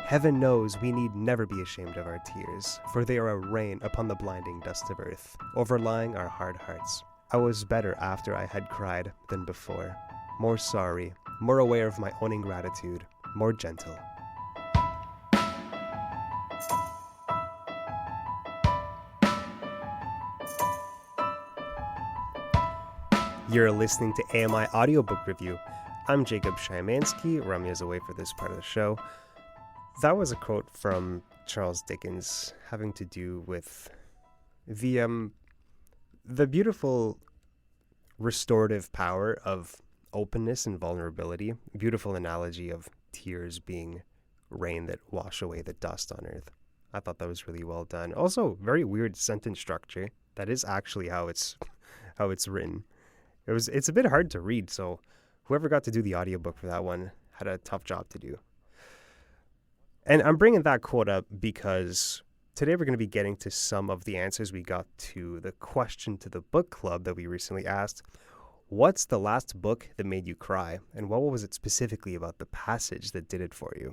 Heaven knows we need never be ashamed of our tears, for they are a rain upon the blinding dust of earth, overlying our hard hearts. I was better after I had cried than before, more sorry, more aware of my own ingratitude, more gentle. You're listening to AMI Audiobook Review. I'm Jacob Szymanski. Ramia's away for this part of the show. That was a quote from Charles Dickens having to do with the beautiful restorative power of openness and vulnerability. Beautiful analogy of tears being rain that wash away the dust on earth. I thought that was really well done. Also, very weird sentence structure. That is actually how it's written. It's a bit hard to read, so whoever got to do the audiobook for that one had a tough job to do. And I'm bringing that quote up because today we're going to be getting to some of the answers we got to the question to the book club that we recently asked. What's the last book that made you cry? And what was it specifically about the passage that did it for you?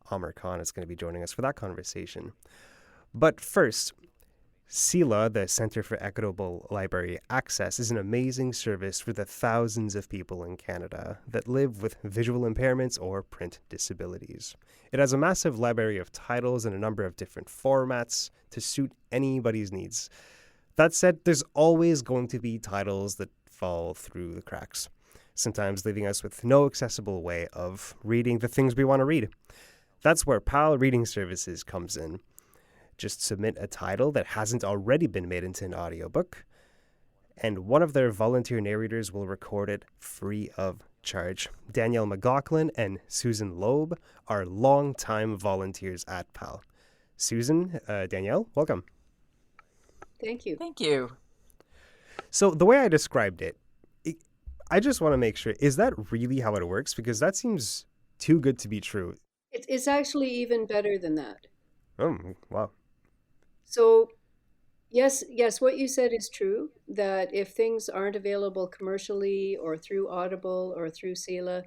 Aamer is going to be joining us for that conversation. But first, CELA, the Center for Equitable Library Access, is an amazing service for the thousands of people in Canada that live with visual impairments or print disabilities. It has a massive library of titles in a number of different formats to suit anybody's needs. That said, there's always going to be titles that fall through the cracks, sometimes leaving us with no accessible way of reading the things we want to read. That's where PAL Reading Services comes in. Just submit a title that hasn't already been made into an audiobook, and one of their volunteer narrators will record it free of charge. Danielle, McLaughlin and Suzan Laube are longtime volunteers at PAL. Suzan, Danielle, welcome. Thank you. Thank you. So the way I described it, I just want to make sure, is that really how it works? Because that seems too good to be true. It's actually even better than that. Oh, wow. So, yes, what you said is true, that if things aren't available commercially or through Audible or through CELA,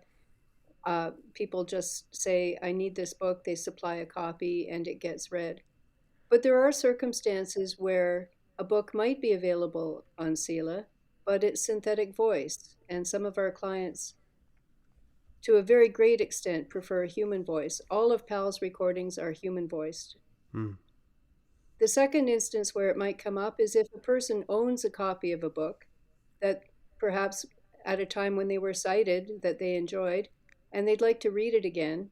people just say, I need this book, they supply a copy, and it gets read. But there are circumstances where a book might be available on CELA, but it's synthetic voice, and some of our clients, to a very great extent, prefer human voice. All of PAL's recordings are human voiced. The second instance where it might come up is if a person owns a copy of a book that perhaps at a time when they were sighted that they enjoyed, and they'd like to read it again,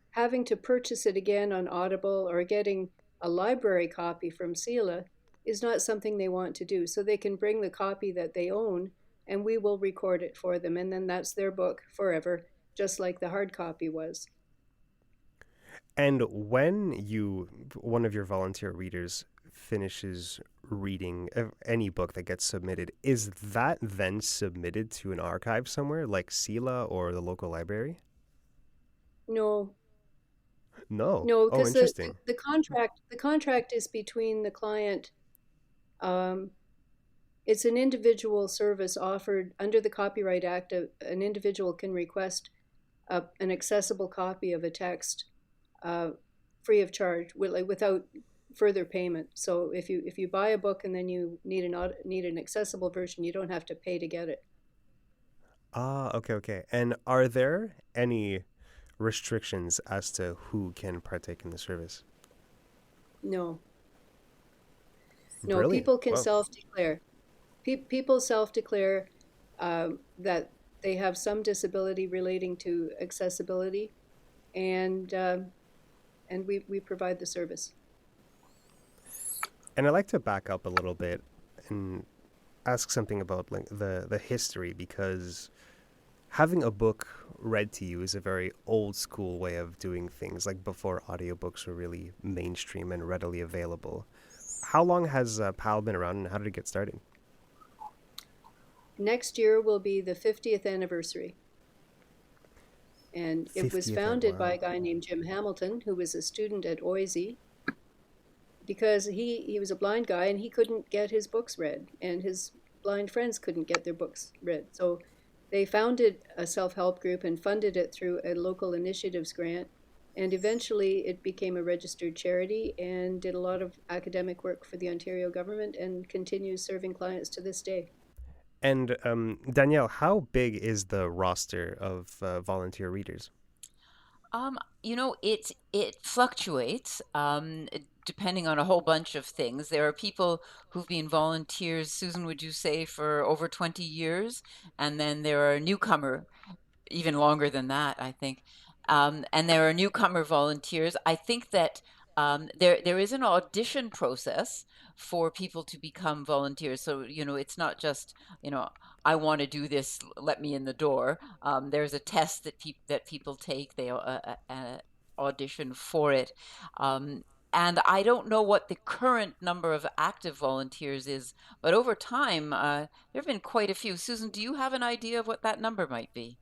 having to purchase it again on Audible or getting a library copy from CELA is not something they want to do. So they can bring the copy that they own and we will record it for them. And then that's their book forever, just like the hard copy was. And when one of your volunteer readers finishes reading any book that gets submitted, is that then submitted to an archive somewhere like CELA or the local library? No, Oh, because interesting. the contract is between the client. It's an individual service offered under the Copyright Act. An individual can request an accessible copy of a text free of charge, without further payment. So if you buy a book and then you need an accessible version, you don't have to pay to get it. Okay. And are there any restrictions as to who can partake in the service? No. Brilliant. People can Wow. self-declare. People self-declare that they have some disability relating to accessibility, and we provide the service. And I'd like to back up a little bit and ask something about like the history, because having a book read to you is a very old school way of doing things, like before audiobooks were really mainstream and readily available. How long has PAL been around and how did it get started? Next year will be the 50th anniversary. And it was 50th, founded wow. by a guy named Jim Hamilton, who was a student at OISE, because he was a blind guy and he couldn't get his books read, and his blind friends couldn't get their books read. So they founded a self-help group and funded it through a local initiatives grant And eventually it became a registered charity and did a lot of academic work for the Ontario government and continues serving clients to this day. And Danielle, how big is the roster of volunteer readers? It fluctuates depending on a whole bunch of things. There are people who've been volunteers, Susan, would you say, for over 20 years? And then there are newcomer, even longer than that, I think. And there are newcomer volunteers. I think that there is an audition process for people to become volunteers. So, it's not just, I want to do this, let me in the door. There's a test that people take. They audition for it. And I don't know what the current number of active volunteers is, but over time, there have been quite a few. Susan, do you have an idea of what that number might be?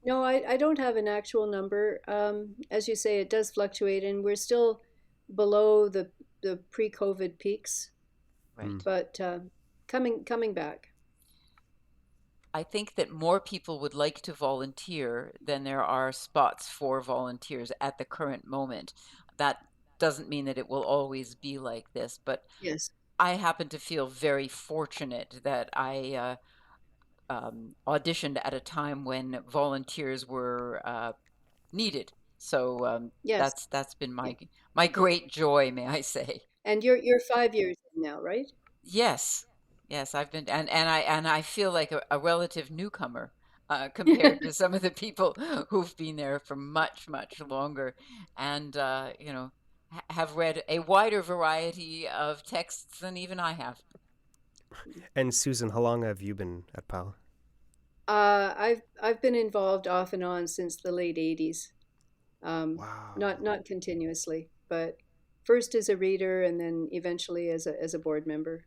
No, I don't have an actual number. As you say, it does fluctuate, and we're still below the pre-COVID peaks, Right. but coming back. I think that more people would like to volunteer than there are spots for volunteers at the current moment. That doesn't mean that it will always be like this, but Yes. I happen to feel very fortunate that I auditioned at a time when volunteers were needed. So Yes. that's been Yeah. my great joy, may I say. And you're 5 years in now, right? Yes, yes, I've been, and I feel like a relative newcomer compared to some of the people who've been there for much, much longer, and have read a wider variety of texts than even I have. And Susan, how long have you been at PAL? I've been involved off and on since the late '80s. Wow. Not continuously, but first as a reader and then eventually as a board member.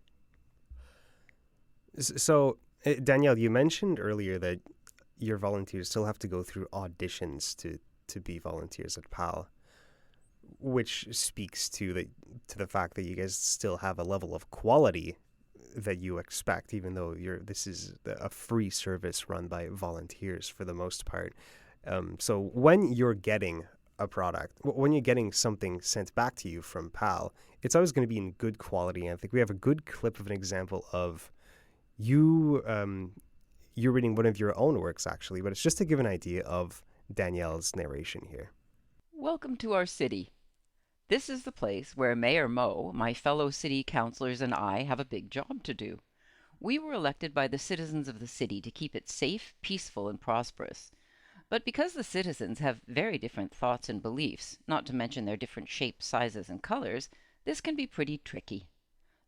So, Danielle, you mentioned earlier that your volunteers still have to go through auditions to be volunteers at PAL, which speaks to the fact that you guys still have a level of quality that you expect, even though this is a free service run by volunteers for the most part. So when you're getting a product, when you're getting something sent back to you from PAL, it's always going to be in good quality. And I think we have a good clip of an example of you you're reading one of your own works, actually, but it's just to give an idea of Danielle's narration here. Welcome to our city. This is the place where Mayor Mo, my fellow city councilors, and I have a big job to do. We were elected by the citizens of the city to keep it safe, peaceful, and prosperous. But because the citizens have very different thoughts and beliefs, not to mention their different shapes, sizes, and colors, this can be pretty tricky.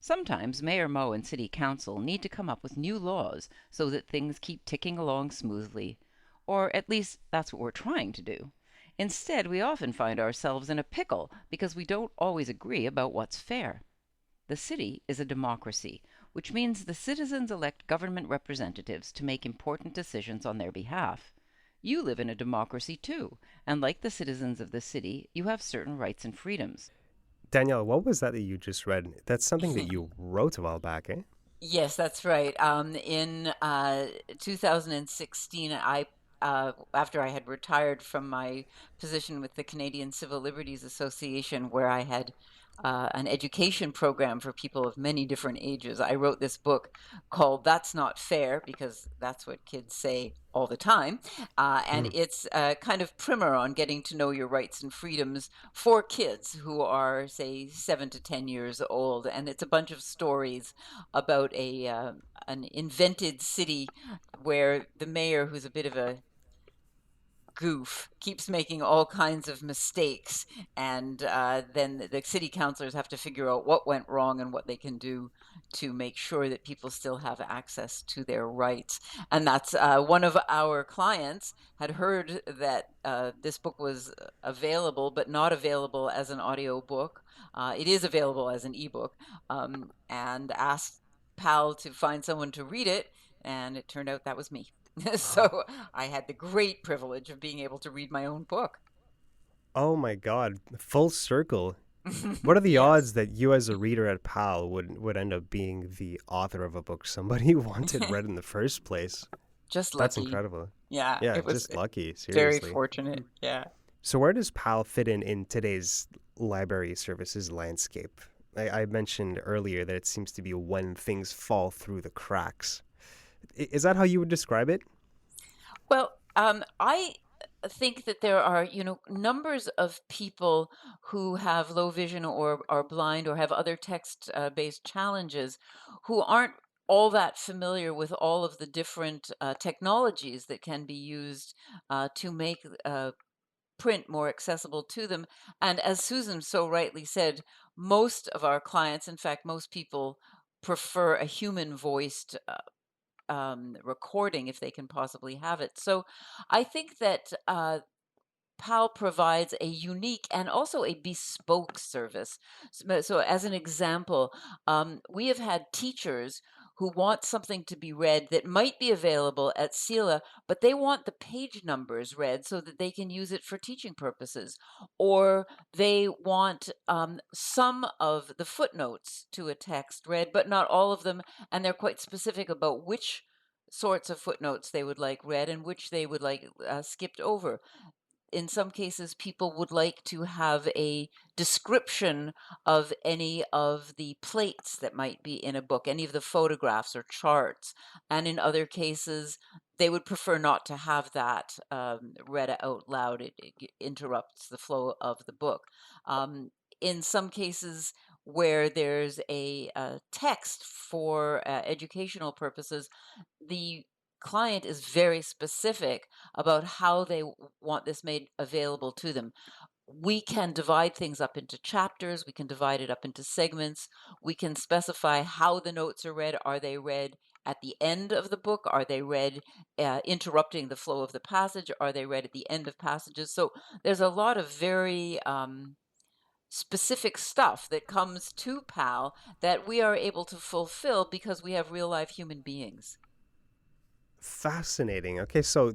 Sometimes Mayor Mo and City Council need to come up with new laws so that things keep ticking along smoothly. Or at least that's what we're trying to do. Instead, we often find ourselves in a pickle because we don't always agree about what's fair. The city is a democracy, which means the citizens elect government representatives to make important decisions on their behalf. You live in a democracy too, and like the citizens of the city, you have certain rights and freedoms. Danielle, what was that you just read? That's something that you wrote a while back, eh? Yes, that's right. In 2016, after I had retired from my position with the Canadian Civil Liberties Association, where I had an education program for people of many different ages, I wrote this book called That's Not Fair, because that's what kids say all the time. And Mm. it's a kind of primer on getting to know your rights and freedoms for kids who are, say, 7 to 10 years old. And it's a bunch of stories about an invented city where the mayor, who's a bit of a goof, keeps making all kinds of mistakes, and then the city councilors have to figure out what went wrong and what they can do to make sure that people still have access to their rights. And that's one of our clients had heard that this book was available, but not available as an audiobook. It is available as an ebook, and asked PAL to find someone to read it, and it turned out that was me. So I had the great privilege of being able to read my own book. Oh my God, full circle. What are the Yes. odds that you, as a reader at PAL, would end up being the author of a book somebody wanted read in the first place? Just That's lucky. incredible. Yeah, Yeah, it was just lucky, very seriously. fortunate. Yeah. So where does PAL fit in today's library services landscape? I mentioned earlier that it seems to be when things fall through the cracks. Is that how you would describe it? Well, I think that there are, numbers of people who have low vision or are blind or have other text-based challenges who aren't all that familiar with all of the different technologies that can be used to make print more accessible to them. And as Susan so rightly said, most of our clients, in fact, most people prefer a human voiced recording if they can possibly have it. So I think that PAL provides a unique and also a bespoke service. So as an example, we have had teachers who want something to be read that might be available at CELA, but they want the page numbers read so that they can use it for teaching purposes. Or they want some of the footnotes to a text read, but not all of them, and they're quite specific about which sorts of footnotes they would like read and which they would like skipped over. In some cases, people would like to have a description of any of the plates that might be in a book, any of the photographs or charts. And in other cases, they would prefer not to have that read out loud. It interrupts the flow of the book. In some cases, where there's a text for educational purposes, the client is very specific about how they want this made available to them. We can divide things up into chapters, we can divide it up into segments, we can specify how the notes are read. Are they read at the end of the book? Are they read interrupting the flow of the passage? Are they read at the end of passages? So there's a lot of very specific stuff that comes to PAL that we are able to fulfill because we have real life human beings. Fascinating. Okay, so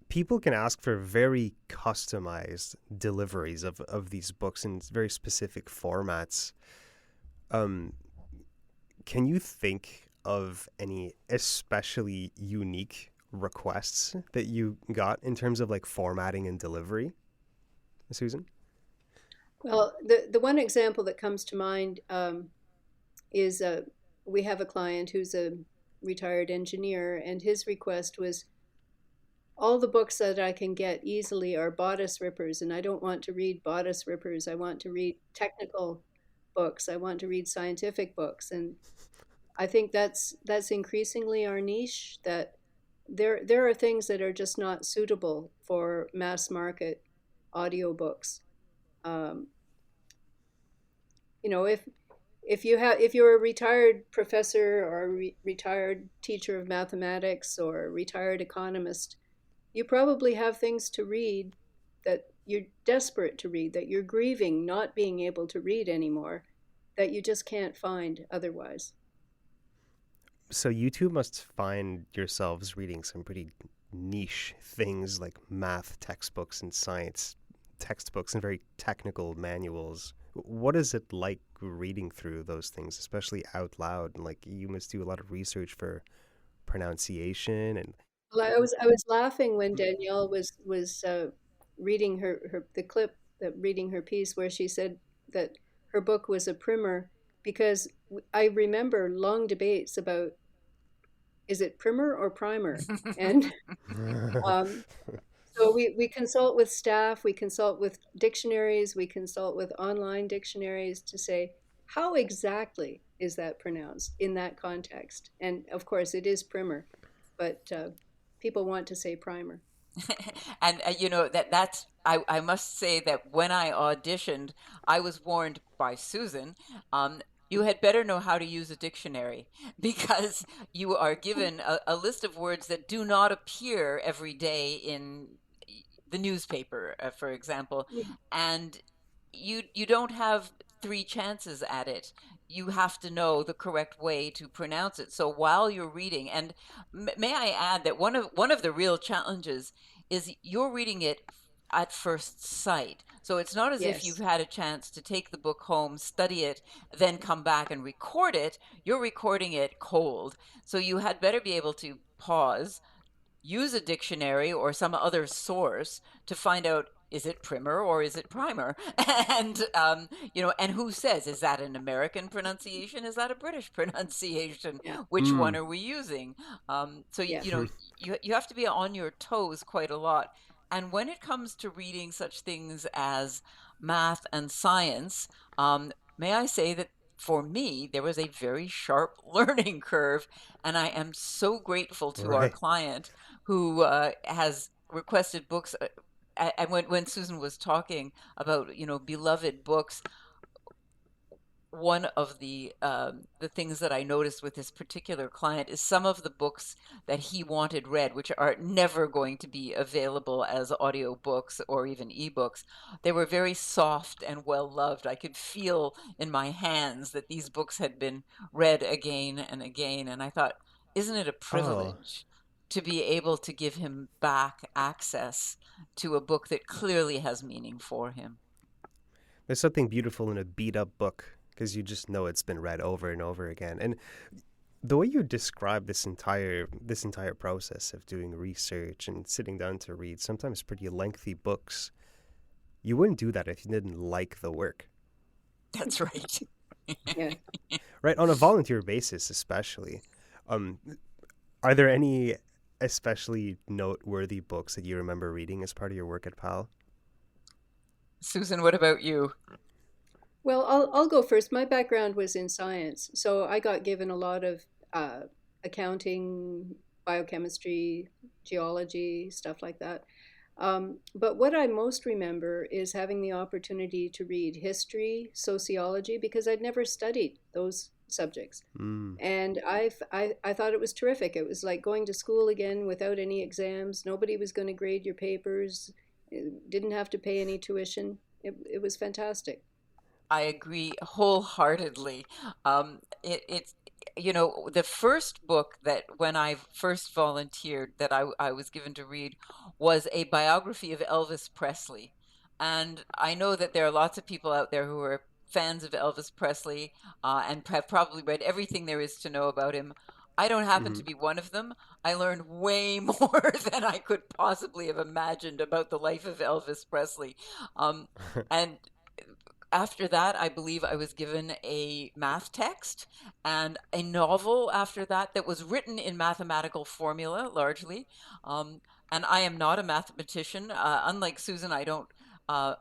people can ask for very customized deliveries of these books in very specific formats. Um, can you think of any especially unique requests that you got in terms of like formatting and delivery, Susan? Well, the one example that comes to mind is we have a client who's a retired engineer, and his request was all the books that I can get easily are bodice rippers, and I don't want to read bodice rippers. I want to read technical books. I want to read scientific books, and I think that's increasingly our niche. That there are things that are just not suitable for mass market audiobooks. Um, if you're a retired professor or a retired teacher of mathematics or a retired economist, you probably have things to read that you're desperate to read, that you're grieving not being able to read anymore, that you just can't find otherwise. So you two must find yourselves reading some pretty niche things like math textbooks and science textbooks and very technical manuals. What is it like reading through those things, especially out loud? And like you must do a lot of research for pronunciation and Well, I was laughing when Danielle was reading her the clip that reading her piece where she said that her book was a primer because I remember long debates about is it primer or primer, and um, so we consult with staff, we consult with dictionaries, we consult with online dictionaries to say how exactly is that pronounced in that context, and of course it is primer, but people want to say primer. And that's I must say that when I auditioned, I was warned by Susan, you had better know how to use a dictionary because you are given a list of words that do not appear every day in the newspaper, for example, and you don't have three chances at it. You have to know the correct way to pronounce it. So while you're reading, and may I add that one of the real challenges is you're reading it at first sight. So it's not as if you've Yes. had a chance to take the book home, study it, then come back and record it. You're recording it cold. So you had better be able to pause, use a dictionary or some other source to find out is it primer or is it primer? And and who says, is that an American pronunciation? Is that a British pronunciation? Yeah. Which one Mm. are we using? So Yeah. you have to be on your toes quite a lot. And when it comes to reading such things as math and science, may I say that for me, there was a very sharp learning curve, and I am so grateful to our Right. client who has requested books. And when Susan was talking about, beloved books, one of the things that I noticed with this particular client is some of the books that he wanted read, which are never going to be available as audiobooks or even ebooks. They were very soft and well loved. I could feel in my hands that these books had been read again and again. And I thought, isn't it a Oh, privilege to be able to give him back access to a book that clearly has meaning for him? there's something beautiful in a beat up book because you just know it's been read over and over again. And the way you describe this entire process of doing research and sitting down to read sometimes pretty lengthy books, you wouldn't do that if you didn't like the work, That's right. Yeah. right? On a volunteer basis, especially. Um, are there any especially noteworthy books that you remember reading as part of your work at PAL? Susan, what about you? Well, I'll go first. My background was in science, so I got given a lot of uh, accounting, biochemistry, geology, stuff like that. But what I most remember is having the opportunity to read history, sociology, because I'd never studied those subjects. Mm. And I thought it was terrific. It was like going to school again without any exams. Nobody was going to grade your papers. Didn't have to pay any tuition. It was fantastic. I agree wholeheartedly. It's, the first book that when I first volunteered that I was given to read was a biography of Elvis Presley. And I know that there are lots of people out there who are fans of Elvis Presley and have probably read everything there is to know about him. I don't happen Hmm. to be one of them. I learned way more than I could possibly have imagined about the life of Elvis Presley. Um, and after that, I believe I was given a math text and a novel after that that was written in mathematical formula largely. Um, and I am not a mathematician. Unlike Susan, I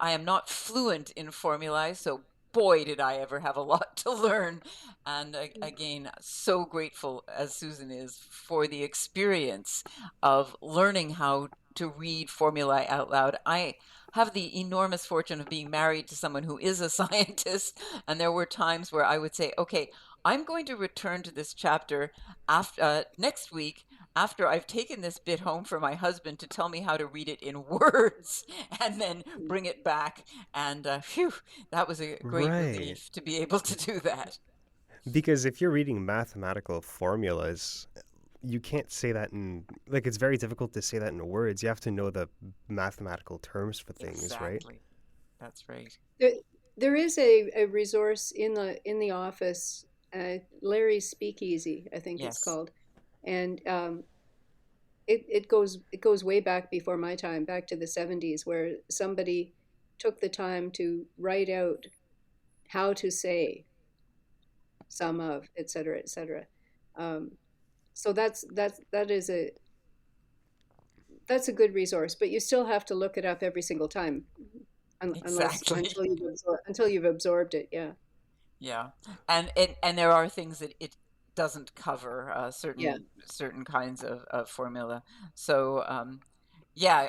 am not fluent in formulae. So boy, did I ever have a lot to learn. And again, so grateful as Susan is for the experience of learning how to read formulae out loud. I have the enormous fortune of being married to someone who is a scientist, and there were times where I would say, "Okay, I'm going to return to this chapter after next week." After I've taken this bit home for my husband to tell me how to read it in words and then bring it back. And phew, that was a great Right. relief to be able to do that. Because if you're reading mathematical formulas, you can't say that like, it's very difficult to say that in words. You have to know the mathematical terms for things, right? Exactly. That's right. There, there is a resource in the office, Larry's Speakeasy, I think it's Yes. called, and it goes way back before my time, back to the 70s, where somebody took the time to write out how to say some of, et cetera, et cetera. Um, so that's a good resource, but you still have to look it up every single time, unless Exactly. until you've absorbed it. Yeah, Yeah, and there are things that it doesn't cover, yeah, certain kinds of formula. So yeah,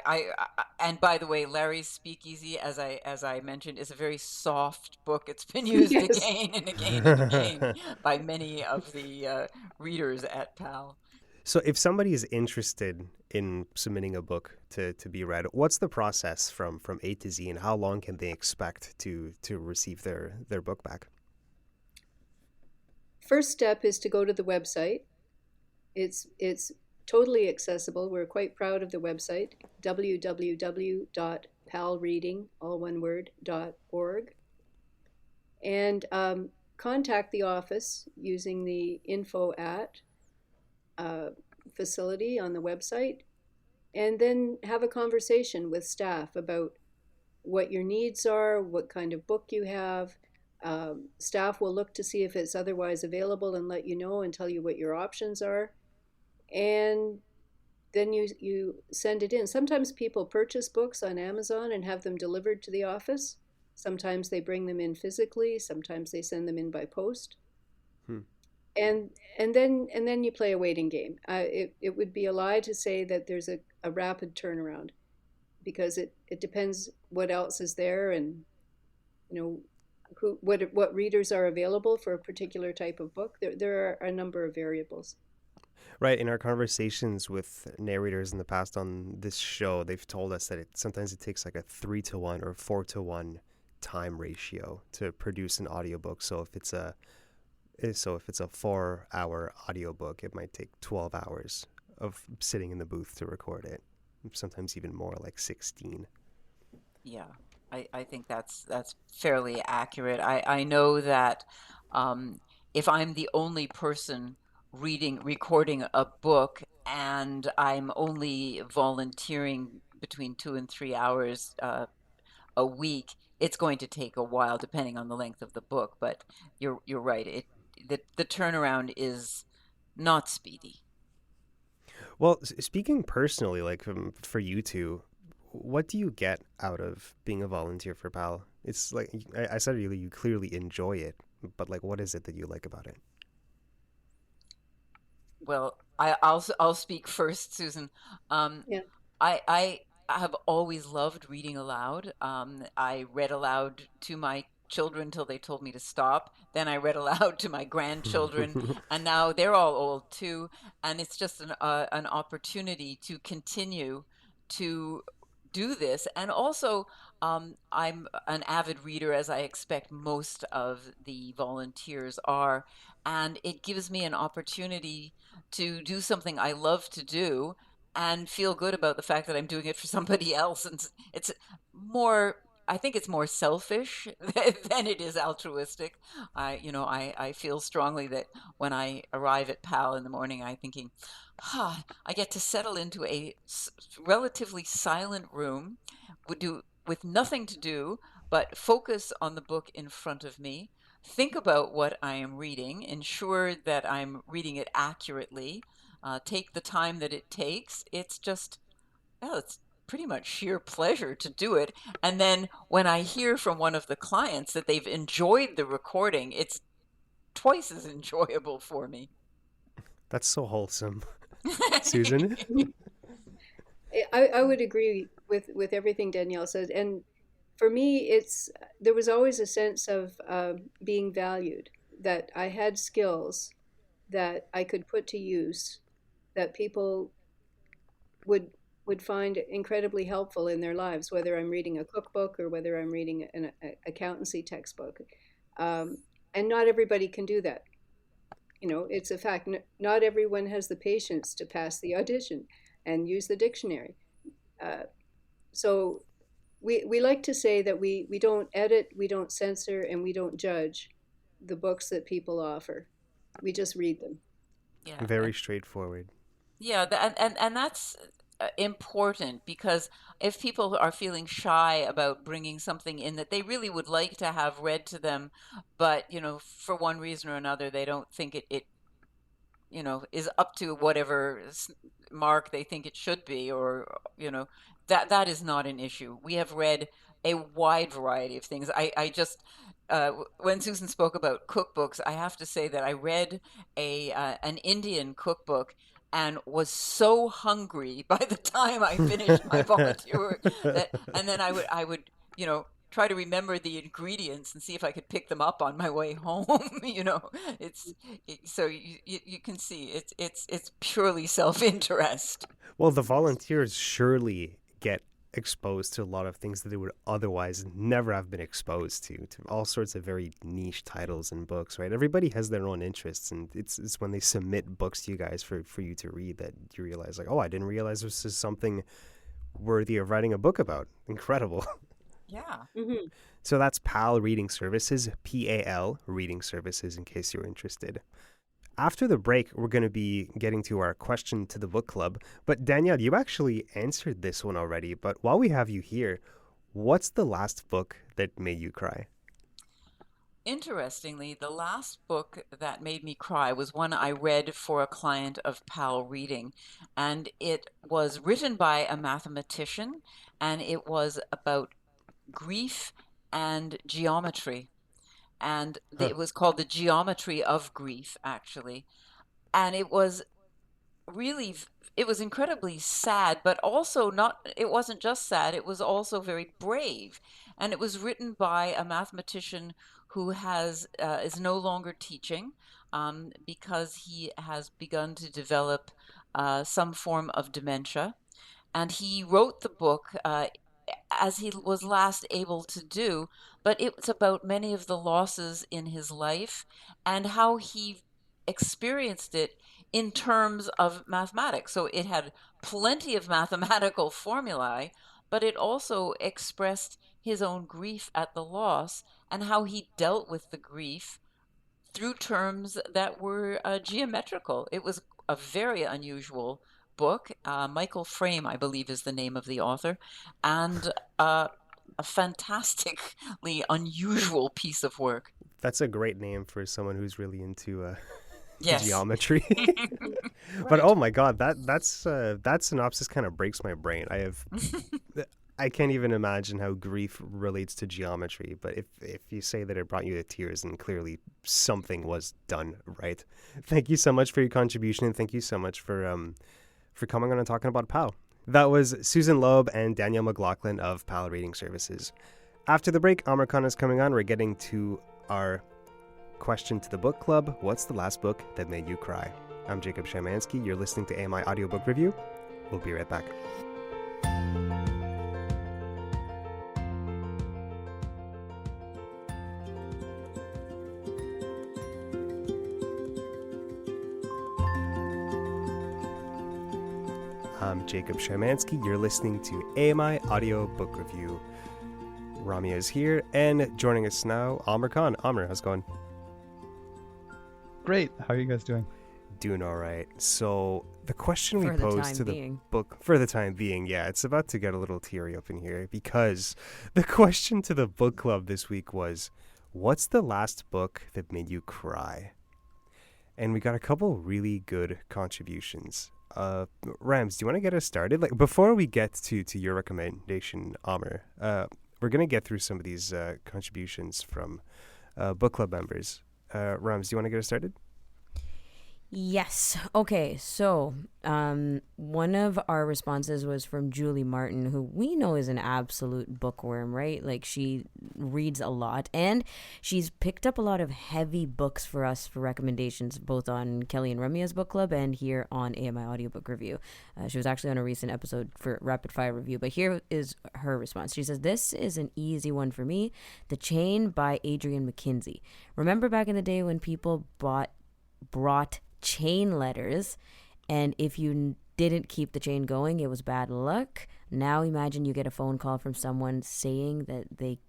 and by the way, Larry's Speakeasy, as I mentioned, is a very soft book. It's been used yes. again and again and again by many of the readers at PAL. So if somebody is interested in submitting a book to be read, what's the process from A to Z, and how long can they expect to receive their book back? First step is to go to the website. It's totally accessible. We're quite proud of the website, www.palreading, all one word, .org, and contact the office using the info at uh, facility on the website, and then have a conversation with staff about what your needs are, what kind of book you have. Staff will look to see if it's otherwise available and let you know and tell you what your options are. And then you send it in. Sometimes people purchase books on Amazon and have them delivered to the office. Sometimes they bring them in physically. Sometimes they send them in by post. Hmm. And then you play a waiting game. It would be a lie to say that there's a rapid turnaround, because it depends what else is there, and what readers are available for a particular type of book. There are a number of variables. Right. In our conversations with narrators in the past on this show, they've told us that sometimes it takes like a 3-to-1 or 4-to-1 time ratio to produce an audiobook. So if it's a 4-hour audiobook, it might take 12 hours of sitting in the booth to record it. Sometimes even more, like 16. Yeah, I think that's fairly accurate. I know that if I'm the only person recording a book, and I'm only volunteering between 2 and 3 hours a week, it's going to take a while, depending on the length of the book. But you're right. The turnaround is not speedy. Well, speaking personally, like for you two, what do you get out of being a volunteer for PAL? It's like I said earlier, you clearly enjoy it, but like, what is it that you like about it? Well, I'll speak first, Suzan. Yeah. I have always loved reading aloud. I read aloud to my children till they told me to stop. Then I read aloud to my grandchildren, and now they're all old too. And it's just an opportunity to continue to do this. And also, I'm an avid reader, as I expect most of the volunteers are, and it gives me an opportunity to do something I love to do and feel good about the fact that I'm doing it for somebody else. And it's more, I think it's more selfish than it is altruistic. I feel strongly that when I arrive at PAL in the morning, I'm thinking, I get to settle into a relatively silent room, with nothing to do but focus on the book in front of me, think about what I am reading, ensure that I'm reading it accurately, take the time that it takes. It's just, well, it's pretty much sheer pleasure to do it. And then when I hear from one of the clients that they've enjoyed the recording, it's twice as enjoyable for me. That's so wholesome. Suzan? I would agree with everything Danielle said. And for me, there was always a sense of being valued, that I had skills that I could put to use, that people would find incredibly helpful in their lives, whether I'm reading a cookbook or whether I'm reading an accountancy textbook. And not everybody can do that. It's a fact. Not everyone has the patience to pass the audition and use the dictionary. So we like to say that we don't edit, we don't censor, and we don't judge the books that people offer. We just read them. Yeah. Very straightforward. Yeah, and that's important, because if people are feeling shy about bringing something in that they really would like to have read to them, but for one reason or another they don't think it is up to whatever mark they think it should be, or that is not an issue. We have read a wide variety of things. I just when Suzan spoke about cookbooks, I have to say that I read an Indian cookbook and was so hungry by the time I finished my volunteer work and then I would try to remember the ingredients and see if I could pick them up on my way home. So you can see it's purely self-interest. Well, the volunteers surely get exposed to a lot of things that they would otherwise never have been exposed to all sorts of very niche titles and books, right? Everybody has their own interests, and it's when they submit books to you guys for you to read that you realize, like, oh, I didn't realize this is something worthy of writing a book about. Incredible. Yeah. Mm-hmm. So that's PAL Reading Services, PAL Reading Services, in case you're interested. After the break, we're going to be getting to our question to the book club. But Danielle, you actually answered this one already. But while we have you here, What's the last book that made you cry? Interestingly, the last book that made me cry was one I read for a client of PAL reading, and it was written by a mathematician, and it was about grief and geometry. And Huh. it was called The Geometry of Grief, actually. And it was really, it was incredibly sad, but also not, it wasn't just sad, it was also very brave. And it was written by a mathematician who is no longer teaching, because he has begun to develop some form of dementia. And he wrote the book as he was last able to do, but it's about many of the losses in his life and how he experienced it in terms of mathematics. So it had plenty of mathematical formulae, but it also expressed his own grief at the loss and how he dealt with the grief through terms that were geometrical. It was a very unusual book. Michael Frame, I believe, is the name of the author, and a fantastically unusual piece of work. That's a great name for someone who's really into Yes. geometry. But oh my god, that synopsis kind of breaks my brain. I can't even imagine how grief relates to geometry, but if you say that it brought you to tears, then clearly something was done right. Thank you so much for your contribution, and thank you so much for coming on and talking about PAL. That was Suzan Laube and Danielle McLaughlin of PAL Reading Services. After the break, Aamer is coming on. We're getting to our question to the book club. What's the last book that made you cry? I'm Jacob Szymanski. You're listening to AMI Audiobook Review. We'll be right back. I'm Jacob Szymanski. You're listening to AMI Audio Book Review. Rabeeah is here, and joining us now, Aamer Khan. Aamer, how's it going? Great. How are you guys doing? Doing all right. So the question we For the posed time to being. the book, for the time being, yeah, it's about to get a little teary up in here, because the question to the book club this week was, what's the last book that made you cry? And we got a couple really good contributions. Rams, do you want to get us started? Like, before we get to your recommendation, Aamer, we're going to get through some of these contributions from book club members. Rams, do you want to get us started? Yes. Okay. So, one of our responses was from Julie Martin, who we know is an absolute bookworm, right? Like, she reads a lot, and she's picked up a lot of heavy books for us for recommendations, both on Kelly and Rabeeah's book club and here on AMI Audiobook Review. She was actually on a recent episode for Rapid Fire Review, but here is her response. She says, "This is an easy one for me. The Chain by Adrian McKinty. Remember back in the day when people brought chain letters, and if you didn't keep the chain going, it was bad luck. Now imagine you get a phone call from someone saying that they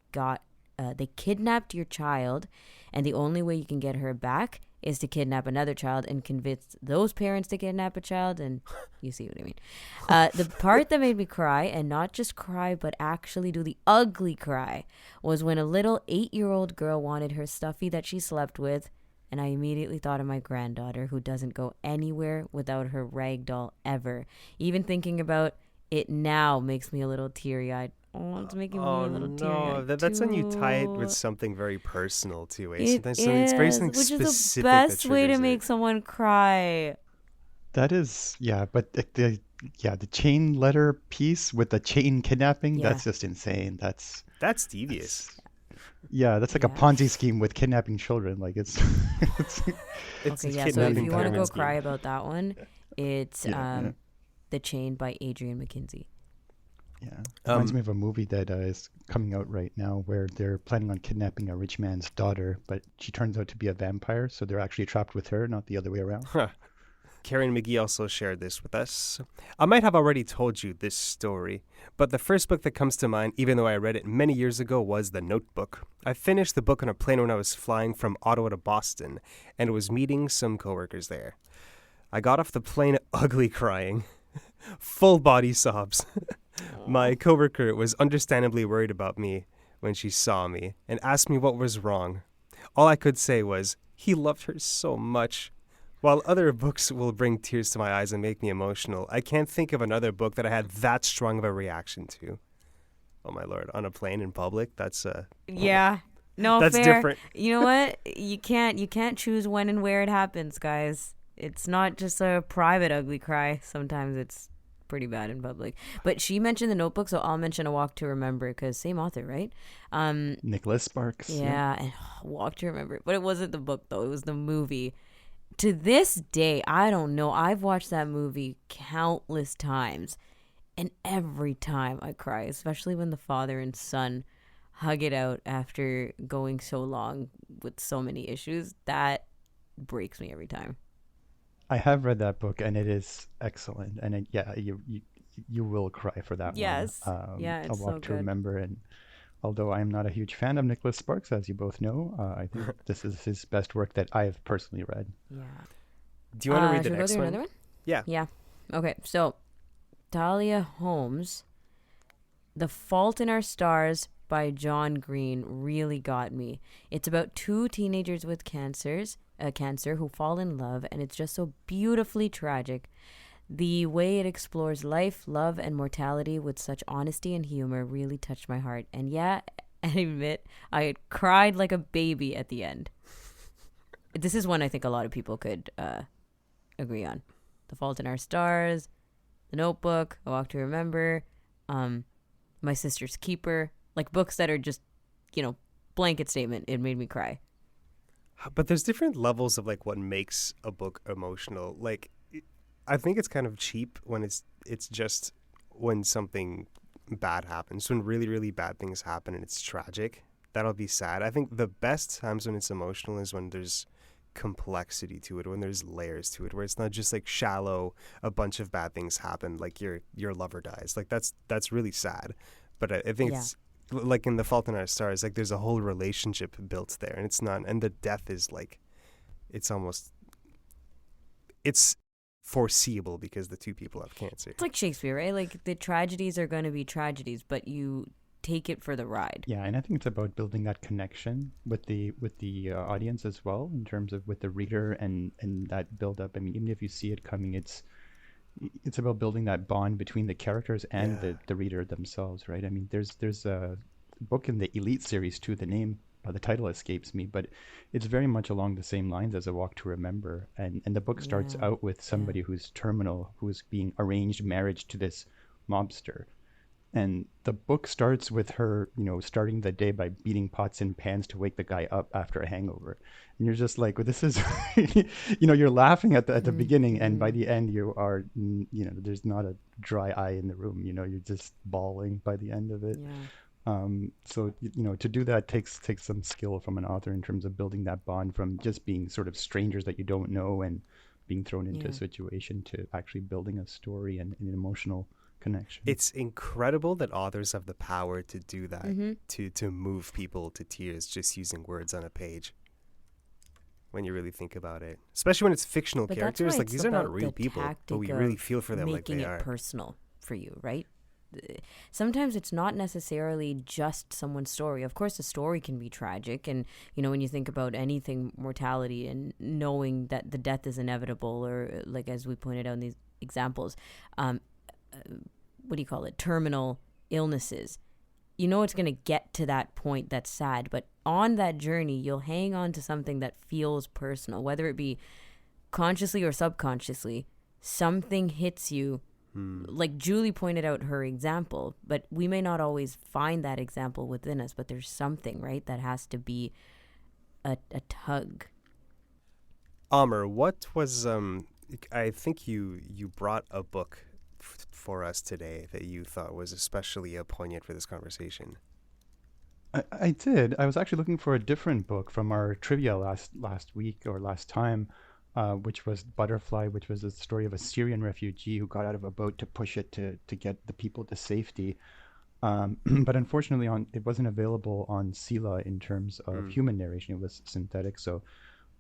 kidnapped your child, and the only way you can get her back is to kidnap another child and convince those parents to kidnap a child." And you see what I mean. The part that made me cry, and not just cry but actually do the ugly cry, was when a little 8-year-old girl wanted her stuffy that she slept with. And I immediately thought of my granddaughter, who doesn't go anywhere without her rag doll ever. Even thinking about it now makes me a little teary-eyed. Oh, it's making me a little teary-eyed. No, that's when you tie it with too. something very personal too. It Sometimes it's very is, something which is the specific best that way to triggers make it. someone cry. That is, yeah, but the chain letter piece with the chain kidnapping, Yeah. that's just insane. That's Devious. like a Yeah. Ponzi scheme with kidnapping children. Like it's It's Okay, a yeah, so if kidnapping you want to pyramid go scheme. cry about that one, it's Yeah. The Chain by Adrian McKinty. yeah. Reminds me of a movie that is coming out right now where they're planning on kidnapping a rich man's daughter, but she turns out to be a vampire, so they're actually trapped with her, not the other way around. Huh. Karen McGee also shared this with us. I might have already told you this story, but the first book that comes to mind, even though I read it many years ago, was The Notebook. I finished the book on a plane when I was flying from Ottawa to Boston, and was meeting some coworkers there. I got off the plane ugly crying. Full body sobs. My coworker was understandably worried about me when she saw me and asked me what was wrong. All I could say was, he loved her so much. While other books will bring tears to my eyes and make me emotional, I can't think of another book that I had that strong of a reaction to. Oh my lord, on a plane in public, that's Yeah. No, that's fair. different. You know what? You can't choose when and where it happens, guys. It's not just a private ugly cry. Sometimes it's pretty bad in public. But she mentioned The Notebook, so I'll mention A Walk to Remember, because same author, right? Nicholas Sparks. Yeah, and Walk to Remember. But it wasn't the book, though. It was the movie. To this day, I don't know. I've watched that movie countless times. And every time I cry, especially when the father and son hug it out after going so long with so many issues, that breaks me every time. I have read that book, and it is excellent. And you will cry for that Yes. one. Yeah, it's A Walk so to good. Remember. And although I am not a huge fan of Nicholas Sparks, as you both know, I think this is his best work that I have personally read. Yeah. Do you want to read the should we go next through one? another one? Yeah. Yeah. Okay, so Thalia Holmes, The Fault in Our Stars by John Green really got me. It's about two teenagers with cancer who fall in love, and it's just so beautifully tragic. The way it explores life, love, and mortality with such honesty and humor really touched my heart. And yeah, I admit, I had cried like a baby at the end. This is one I think a lot of people could agree on. The Fault in Our Stars, The Notebook, A Walk to Remember, My Sister's Keeper, like books that are just, blanket statement. It made me cry. But there's different levels of like what makes a book emotional. Like, I think it's kind of cheap when it's just when something bad happens, when really, really bad things happen and it's tragic. That'll be sad. I think the best times when it's emotional is when there's complexity to it, when there's layers to it, where it's not just like shallow, a bunch of bad things happen, like your lover dies. Like that's really sad. But I think it's like in The Fault in Our Stars, like there's a whole relationship built there, and it's not, and the death is like, it's foreseeable because the two people have cancer. It's like Shakespeare, right? Like the tragedies are going to be tragedies, but you take it for the ride. Yeah, and I think it's about building that connection with the audience as well, in terms of with the reader and that build up. I mean, even if you see it coming, it's about building that bond between the characters and the reader themselves, right? I mean, there's a book in the Elite series too. The title escapes me, but it's very much along the same lines as A Walk to Remember. And the book starts out with somebody who's terminal, who's being arranged marriage to this mobster. And the book starts with her, starting the day by beating pots and pans to wake the guy up after a hangover. And you're just like, well, this is, you're laughing at the beginning, and by the end you are, there's not a dry eye in the room. You're just bawling by the end of it. Yeah. So to do that takes some skill from an author in terms of building that bond from just being sort of strangers that you don't know and being thrown into a situation to actually building a story and an emotional connection. It's incredible that authors have the power to do that, to move people to tears just using words on a page. When you really think about it, especially when it's fictional characters, like these are not real people, but we really feel for them like they are. Making it personal for you, right? Sometimes it's not necessarily just someone's story. Of course, the story can be tragic, and when you think about anything, mortality, and knowing that the death is inevitable, or like as we pointed out in these examples, what do you call it? Terminal illnesses. It's going to get to that point that's sad, but on that journey, you'll hang on to something that feels personal, whether it be consciously or subconsciously. Something hits you. Like Julie pointed out her example, but we may not always find that example within us, but there's something, right, that has to be a tug. Aamer, what was I think you brought a book for us today that you thought was especially poignant for this conversation. I did. I was actually looking for a different book from our trivia last week or last time, which was Butterfly, which was a story of a Syrian refugee who got out of a boat to push it to get the people to safety. But unfortunately, it wasn't available on CELA in terms of human narration. It was synthetic. So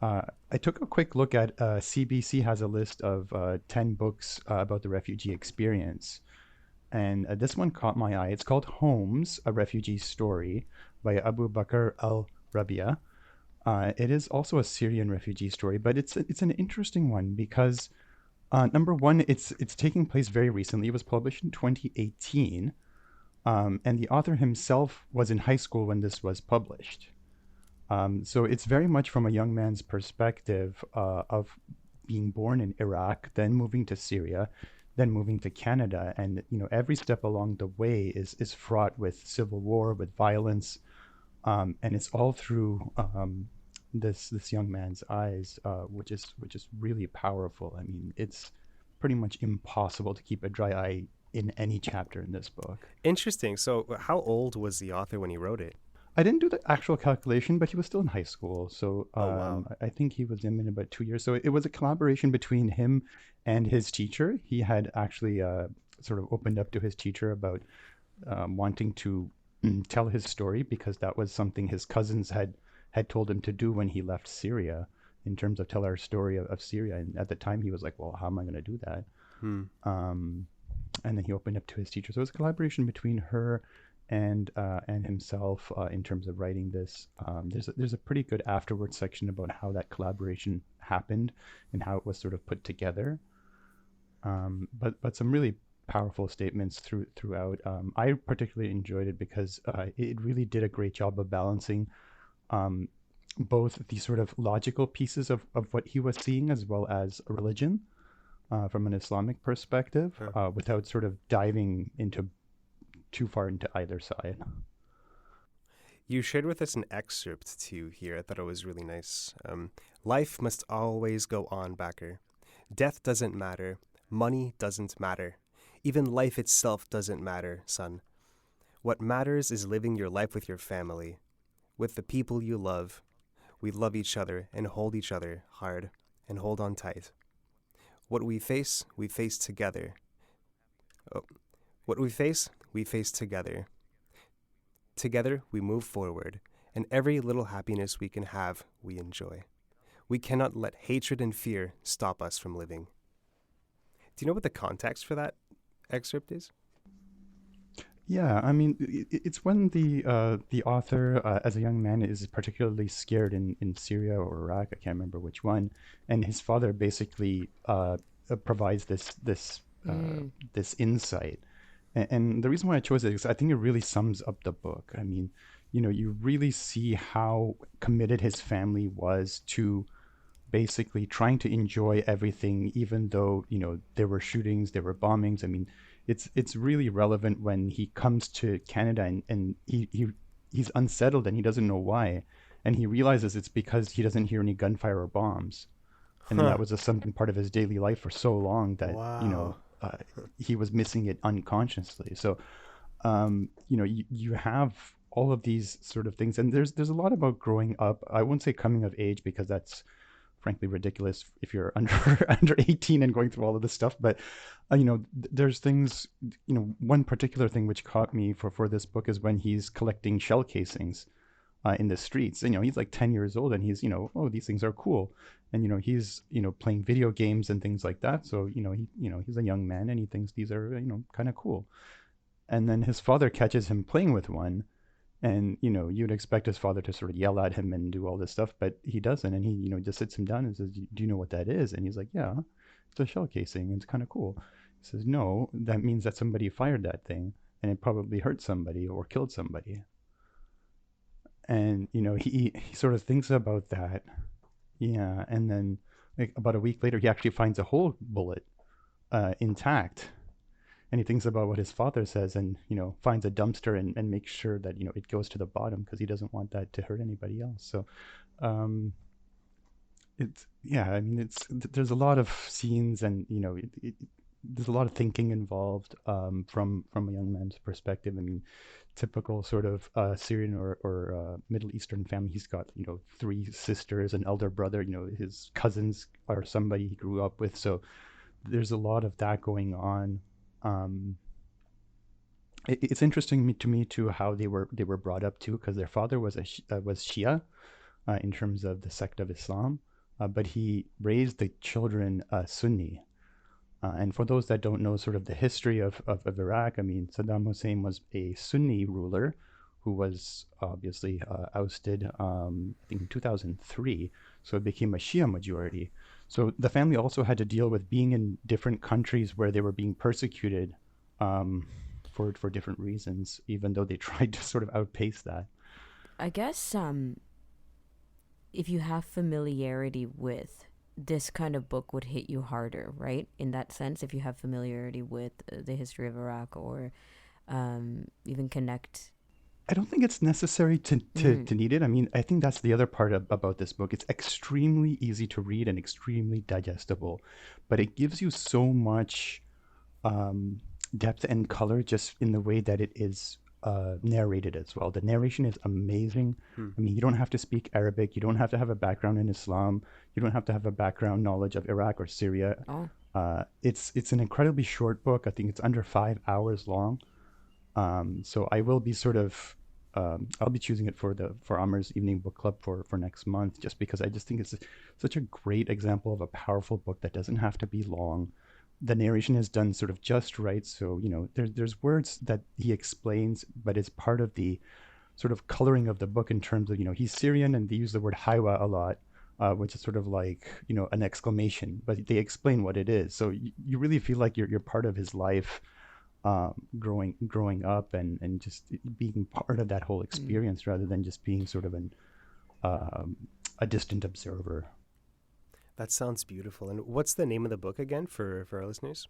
I took a quick look at CBC has a list of 10 books about the refugee experience. and this one caught my eye. It's called Homes, A Refugee Story by Abu Bakr al-Rabeeah. It is also a Syrian refugee story, but it's an interesting one because number one, it's taking place very recently. It was published in 2018, and the author himself was in high school when this was published. So it's very much from a young man's perspective of being born in Iraq, then moving to Syria, then moving to Canada, and every step along the way is fraught with civil war, with violence, and it's all through this young man's eyes, which is really powerful. I mean, it's pretty much impossible to keep a dry eye in any chapter in this book. Interesting. So how old was the author when he wrote it? I didn't do the actual calculation, but he was still in high school. So wow. I think he was in about 2 years. So it was a collaboration between him and his teacher. He had actually sort of opened up to his teacher about wanting to tell his story, because that was something his cousins had told him to do when he left Syria, in terms of tell our story of Syria. And at the time he was like, well, how am I going to do that? And then he opened up to his teacher. So it was a collaboration between her and himself in terms of writing this. There's a pretty good afterwards section about how that collaboration happened and how it was sort of put together. But some really powerful statements throughout. I particularly enjoyed it because it really did a great job of balancing both the sort of logical pieces of what he was seeing, as well as religion from an Islamic perspective, without sort of diving into too far into either side. You shared with us an excerpt too here. I thought it was really nice. Life must always go on, Bakr. Death doesn't matter. Money doesn't matter. Even life itself doesn't matter, son. What matters is living your life with your family, with the people you love. We love each other and hold each other hard and hold on tight. What we face together. What we face together. Together we move forward, and every little happiness we can have, we enjoy. We cannot let hatred and fear stop us from living. Do you know what the context for that excerpt is? Yeah, I mean, it's when the author, as a young man, is particularly scared in Syria or Iraq. I can't remember which one, and his father basically provides this insight. And the reason why I chose it is I think it really sums up the book. I mean, you really see how committed his family was to basically trying to enjoy everything, even though, there were shootings, there were bombings. I mean, it's really relevant when he comes to Canada and he's unsettled and he doesn't know why. And he realizes it's because he doesn't hear any gunfire or bombs. And that was something part of his daily life for so long that, Wow. he was missing it unconsciously. So, you have all of these sort of things, and there's a lot about growing up. I won't say coming of age, because that's frankly ridiculous if you're under 18 and going through all of this stuff. But there's things. One particular thing which caught me for this book is when he's collecting shell casings in the streets. He's like 10 years old, and he's oh, these things are cool. And he's playing video games and things like that. So he's a young man and he thinks these are kind of cool. And then his father catches him playing with one, and you'd expect his father to sort of yell at him and do all this stuff, but he doesn't. And he just sits him down and says, "Do you know what that is?" And he's like, "Yeah, it's a shell casing. It's kind of cool." He says, "No, that means that somebody fired that thing, and it probably hurt somebody or killed somebody." And he sort of thinks about that. Yeah, and then like about a week later, he actually finds a whole bullet intact, and he thinks about what his father says, and finds a dumpster and makes sure that it goes to the bottom, because he doesn't want that to hurt anybody else. So, I mean, there's a lot of scenes, and there's a lot of thinking involved from a young man's perspective. I mean, typical sort of Syrian or Middle Eastern family. He's got 3 sisters, an elder brother. His cousins are somebody he grew up with. So there's a lot of that going on. It's interesting to me too how they were brought up too, because their father was Shia in terms of the sect of Islam, but he raised the children Sunni. And for those that don't know sort of the history of Iraq, I mean, Saddam Hussein was a Sunni ruler who was obviously ousted, I think in 2003. So it became a Shia majority. So the family also had to deal with being in different countries where they were being persecuted for different reasons, even though they tried to sort of outpace that. I guess if you have familiarity with this kind of book would hit you harder, right? In that sense, if you have familiarity with the history of Iraq or even connect. I don't think it's necessary to need it. I mean, I think that's the other part about this book. It's extremely easy to read and extremely digestible, but it gives you so much depth and color just in the way that it is narrated as well. The narration is amazing. I mean, you don't have to speak Arabic. You don't have to have a background in Islam. You don't have to have a background knowledge of Iraq or Syria. It's an incredibly short book. I think it's under 5 hours long. So I will be sort of I'll be choosing it for Aamer's evening book club for next month, just because I just think it's such a great example of a powerful book that doesn't have to be long. The narration is done sort of just right, so there's words that he explains, but it's part of the sort of coloring of the book in terms of he's Syrian and they use the word haywa a lot, which is sort of like an exclamation, but they explain what it is. So you really feel like you're part of his life, growing up and just being part of that whole experience rather than just being sort of a distant observer. That sounds beautiful. And what's the name of the book again for our listeners?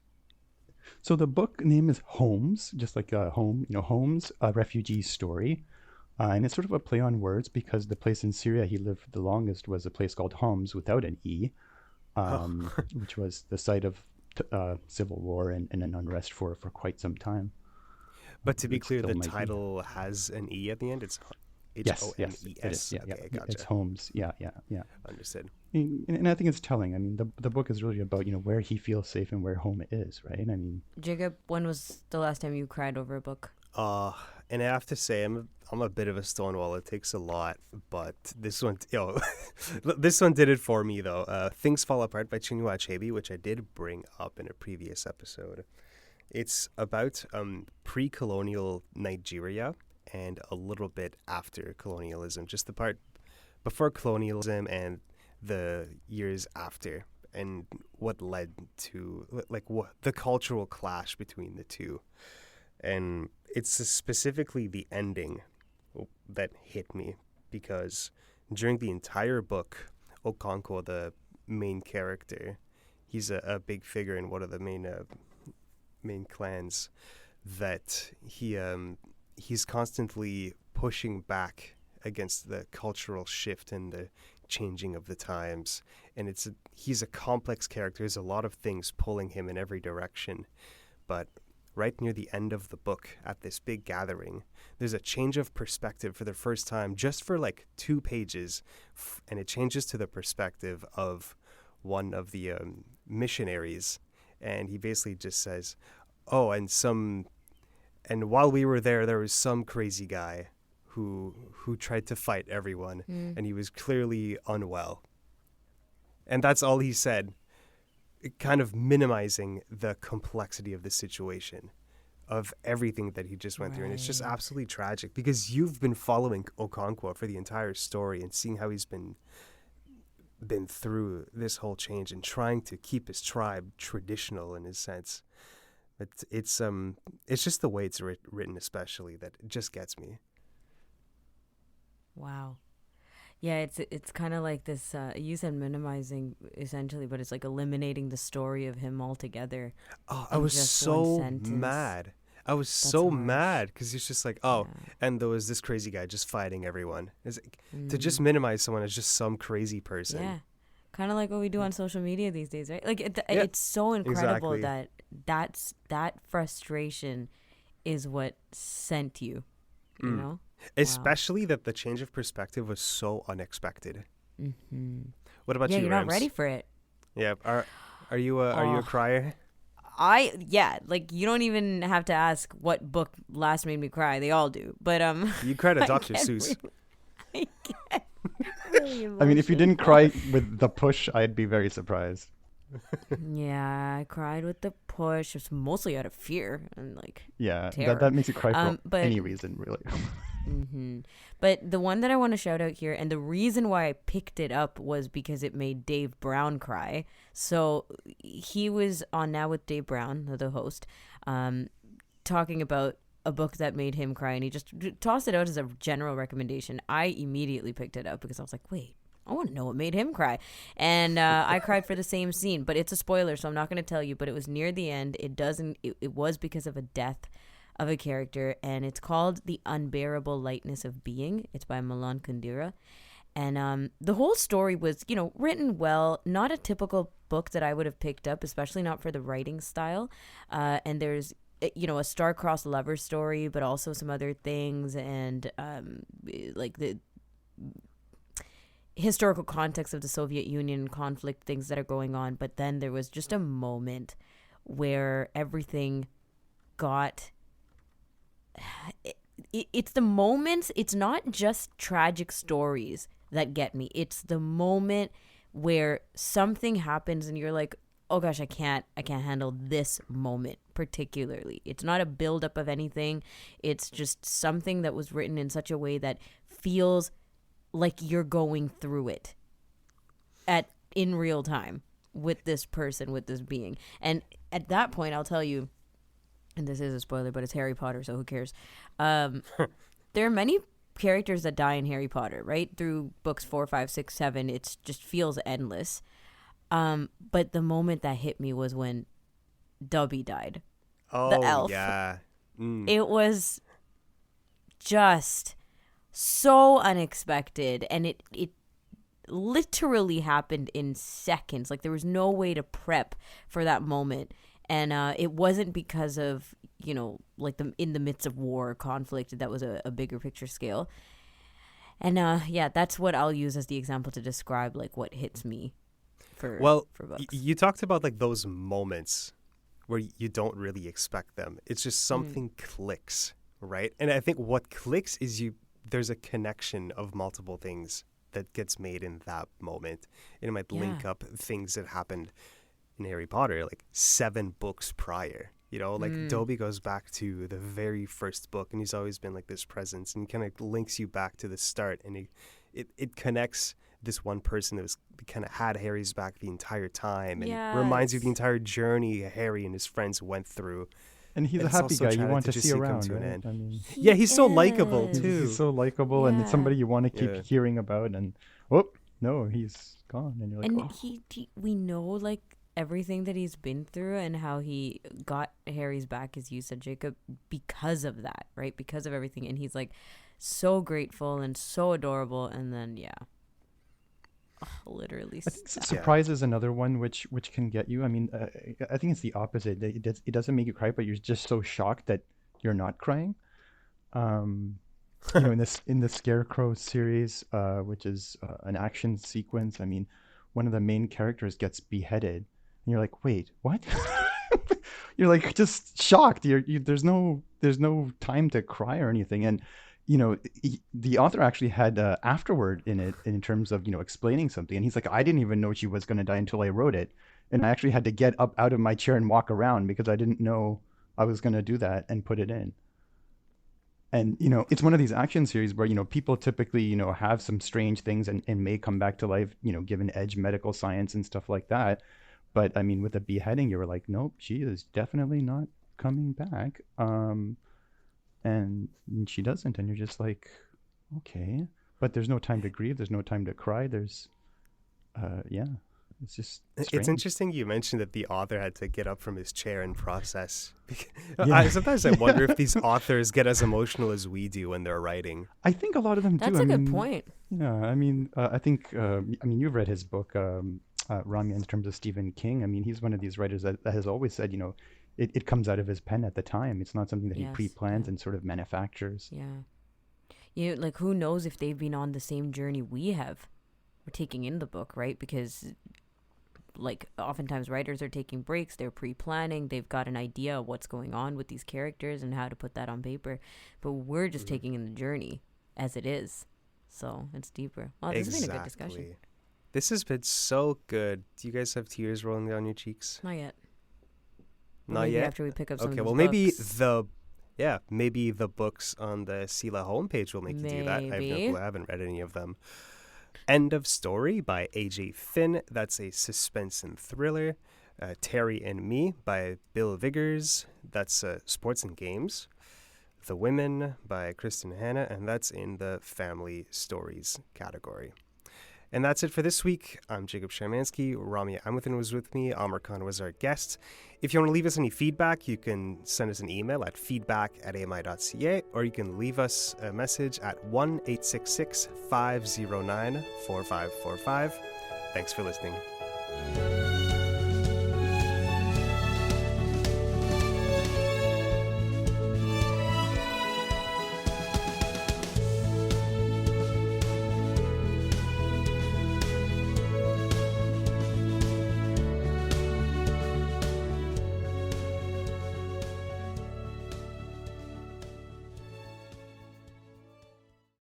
So the book name is Homes, just like home, Homes, a refugee story. And it's sort of a play on words because the place in Syria he lived the longest was a place called Homs without an E, which was the site of civil war and an unrest for quite some time. But to be clear, the title has an E at the end. It's Homes. Yes, it is. Yeah, okay, gotcha. It's Homes. Yeah. Understood. And I think it's telling. I mean, the book is really about where he feels safe and where home is, right? I mean, Jacob, when was the last time you cried over a book? And I have to say, I'm a bit of a stonewall. It takes a lot, but this one, this one did it for me though. Things Fall Apart by Chinua Achebe, which I did bring up in a previous episode. It's about pre-colonial Nigeria and a little bit after colonialism, just the part before colonialism and the years after, and what led to what the cultural clash between the two. And it's specifically the ending that hit me, because during the entire book, Okonkwo, the main character, he's a big figure in one of the main clans, that he's constantly pushing back against the cultural shift and the changing of the times. And he's a complex character. There's a lot of things pulling him in every direction. But right near the end of the book, at this big gathering, there's a change of perspective for the first time, just for 2 pages, and it changes to the perspective of one of the missionaries, and he basically just says, "Oh, and while we were there was some crazy guy who tried to fight everyone, and he was clearly unwell." And that's all he said, kind of minimizing the complexity of the situation, of everything that he just went through. And it's just absolutely tragic, because you've been following Okonkwo for the entire story and seeing how he's been through this whole change and trying to keep his tribe traditional in his sense. But it's just the way it's written, especially, that it just gets me. Wow. Yeah, it's kind of like this, you said minimizing essentially, but it's like eliminating the story of him altogether. Oh, I was so mad. I was so mad, because it's just like, and there was this crazy guy just fighting everyone. It's to just minimize someone as just some crazy person. Yeah, kind of like what we do on social media these days, right? Like it's so incredible that frustration is what sent you, you know? Especially that the change of perspective was so unexpected. Mm-hmm. What about you, you're Rams? not ready for it. Yeah. Are you a crier? You don't even have to ask what book last made me cry. They all do. But you cried at Dr. Seuss. I get really emotional. I mean, if you didn't cry with The Push, I'd be very surprised. Yeah, I cried with the push. It's mostly out of fear and like Yeah, terror. that makes you cry for But any reason, really. But the one that I want to shout out here, and the reason why I picked it up was because it made Dave Brown cry. So he was on Now with Dave Brown, the host, talking about a book that made him cry, and he just tossed it out as a general recommendation. I immediately picked it up because I was like, wait, I want to know what made him cry. And I cried for the same scene, but it's a spoiler, so I'm not going to tell you, but it was near the end. It was because of a death of a character, and it's called The Unbearable Lightness of Being. It's by Milan Kundera. And the whole story was, written well, not a typical book that I would have picked up, especially not for the writing style. And there's, a star-crossed lover story, but also some other things, and like the historical context of the Soviet Union conflict, things that are going on. But then there was just a moment where everything got... It's the moments, it's not just tragic stories that get me. It's the moment where something happens and you're like, oh gosh, I can't handle this moment particularly. It's not a buildup of anything. It's just something that was written in such a way that feels like you're going through it in real time with this person, with this being. And at that point, I'll tell you, and this is a spoiler, but it's Harry Potter, so who cares? There are many characters that die in Harry Potter, right? Through books 4, 5, 6, 7, it just feels endless. But the moment that hit me was when Dobby died. Oh, the elf. Yeah. It was just so unexpected, and it literally happened in seconds. Like, there was no way to prep for that moment. And it wasn't because of, like in the midst of war or conflict. That was a bigger picture scale. And that's what I'll use as the example to describe like what hits me for books. You talked about like those moments where you don't really expect them. It's just something clicks, right? And I think what clicks is there's a connection of multiple things that gets made in that moment. And it might link up things that happened in Harry Potter, like 7 books prior. Dobby goes back to the very first book, and he's always been like this presence, and kind of links you back to the start, and it connects this one person that was kind of had Harry's back the entire time, and reminds you of the entire journey Harry and his friends went through. And he's a happy guy you want to see around, right? I mean, he's so likable too. He's so likable, and it's somebody you want to keep hearing about. And no, he's gone, and you're like, and we know like everything that he's been through and how he got Harry's back, as you said, Jacob, because of that, right? Because of everything, and he's like so grateful and so adorable, and then literally. I think surprise is another one which can get you. I mean, I think it's the opposite. It doesn't make you cry, but you're just so shocked that you're not crying. In the Scarecrow series, which is an action sequence. I mean, one of the main characters gets beheaded, and you're like, wait, what? You're like just shocked. There's no time to cry or anything, and the author actually had afterword in it in terms of explaining something, and he's like, I didn't even know she was going to die until I wrote it, and I actually had to get up out of my chair and walk around because I didn't know I was going to do that and put it in. And it's one of these action series where people typically have some strange things and may come back to life, given edge medical science and stuff like that. But I mean, with a beheading, you were like, nope, she is definitely not coming back. And she doesn't, and you're just like, okay. But there's no time to grieve. There's no time to cry. There's, it's just strange. It's interesting you mentioned that the author had to get up from his chair and process. Sometimes I wonder if these authors get as emotional as we do when they're writing. I think a lot of them do. That's a good point. Yeah, I mean, I think, you've read his book, Ramya, in terms of Stephen King. I mean, he's one of these writers that has always said, it comes out of his pen at the time. It's not something that he pre-plans and sort of manufactures. Yeah. Like, who knows if they've been on the same journey we have. We're taking in the book, right? Because, like, oftentimes writers are taking breaks. They're pre-planning. They've got an idea of what's going on with these characters and how to put that on paper. But we're just taking in the journey as it is. So it's deeper. Wow, this has been a good discussion. This has been so good. Do you guys have tears rolling down your cheeks? Not yet. Not Maybe yet? after we pick up some Okay, of well, these books. maybe the books on the CELA homepage will make you do that. I have no Maybe. clue. I haven't read any of them. End of Story by A.J. Finn. That's a suspense and thriller. Terry and Me by Bill Viggers. That's sports and games. The Women by Kristen Hanna, and that's in the family stories category. And that's it for this week. I'm Jacob Szymanski. Rabeeah Amuthan was with me. Aamer Khan was our guest. If you want to leave us any feedback, you can send us an email at feedback@ami.ca, or you can leave us a message at 1-866-509-4545. Thanks for listening.